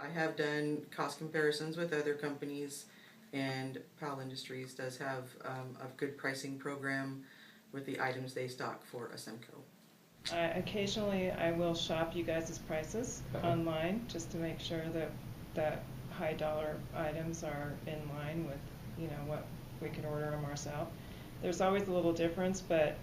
I have done cost comparisons with other companies, and Powell Industries does have a good pricing program with the items they stock for Asemco. Occasionally I will shop you guys' prices online just to make sure that high dollar items are in line with, you know, what we can order them ourselves. There's always a little difference, but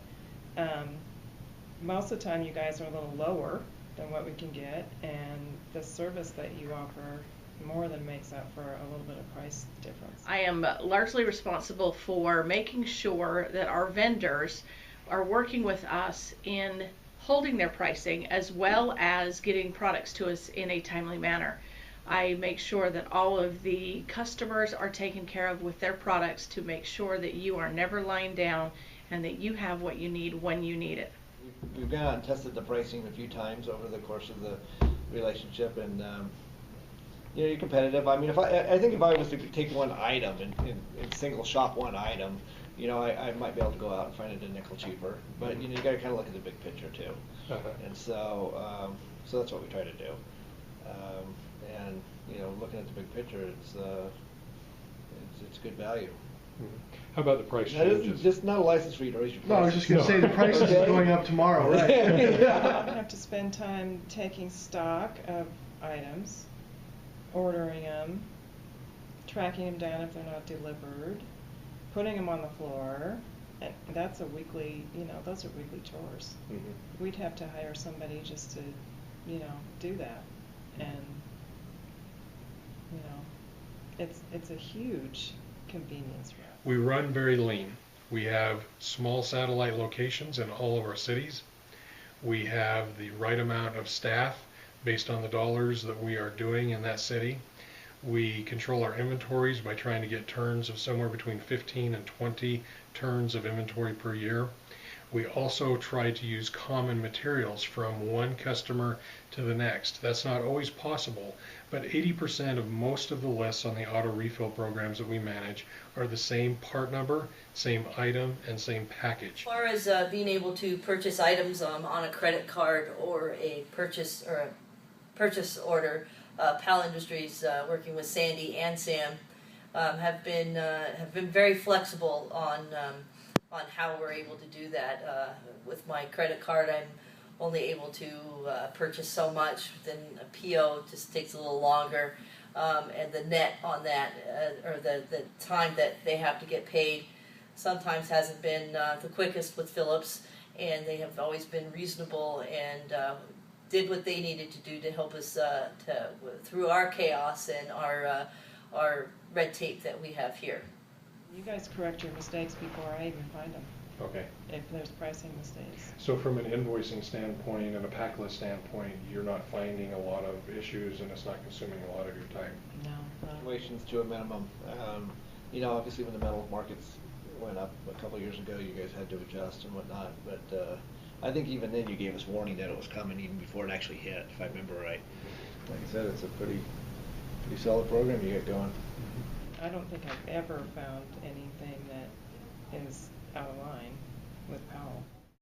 most of the time you guys are a little lower than what we can get, and the service that you offer more than makes up for a little bit of price difference. I am largely responsible for making sure that our vendors are working with us in holding their pricing as well as getting products to us in a timely manner. I make sure that all of the customers are taken care of with their products to make sure that you are never lying down and that you have what you need when you need it. We've gone out and tested the pricing a few times over the course of the relationship, and you know, you're competitive. I mean, I think if I was to take one item and single shop one item, you know, I might be able to go out and find it a nickel cheaper. But you know, you got to kind of look at the big picture too. And so that's what we try to do. And you know, looking at the big picture, it's good value. How about the price That changes? isn't just not a license for you to raise your prices. No, I was just going to say the prices is going up tomorrow, right? You don't have to spend time taking stock of items, ordering them, tracking them down if they're not delivered, putting them on the floor, and that's a weekly, you know, those are weekly chores. We'd have to hire somebody just to, you know, do that, and you know, it's a huge convenience for us. We run very lean. We have small satellite locations in all of our cities. We have the right amount of staff based on the dollars that we are doing in that city. We control our inventories by trying to get turns of somewhere between 15 and 20 turns of inventory per year. We also try to use common materials from one customer to the next. That's not always possible, but 80% of most of the lists on the auto refill programs that we manage are the same part number, same item, and same package. As far as being able to purchase items on a credit card or a purchase order, Powell Industries, working with Sandy and Sam, have been very flexible on how we're able to do that. With my credit card, I'm only able to purchase so much. Then a PO just takes a little longer, and the net on that, or the time that they have to get paid, sometimes hasn't been the quickest with Phillips, and they have always been reasonable and did what they needed to do to help us through our chaos and our red tape that we have here. You guys correct your mistakes before I even find them. Okay. If there's pricing mistakes. So from an invoicing standpoint and a pack list standpoint, you're not finding a lot of issues and it's not consuming a lot of your time? No. Fluctuations to a minimum. You know, obviously when the metal markets went up a couple of years ago, you guys had to adjust and whatnot. But I think even then you gave us warning that it was coming even before it actually hit, if I remember right. Like I said, it's a pretty solid program you get going. I don't think I've ever found anything that is out of line with Powell.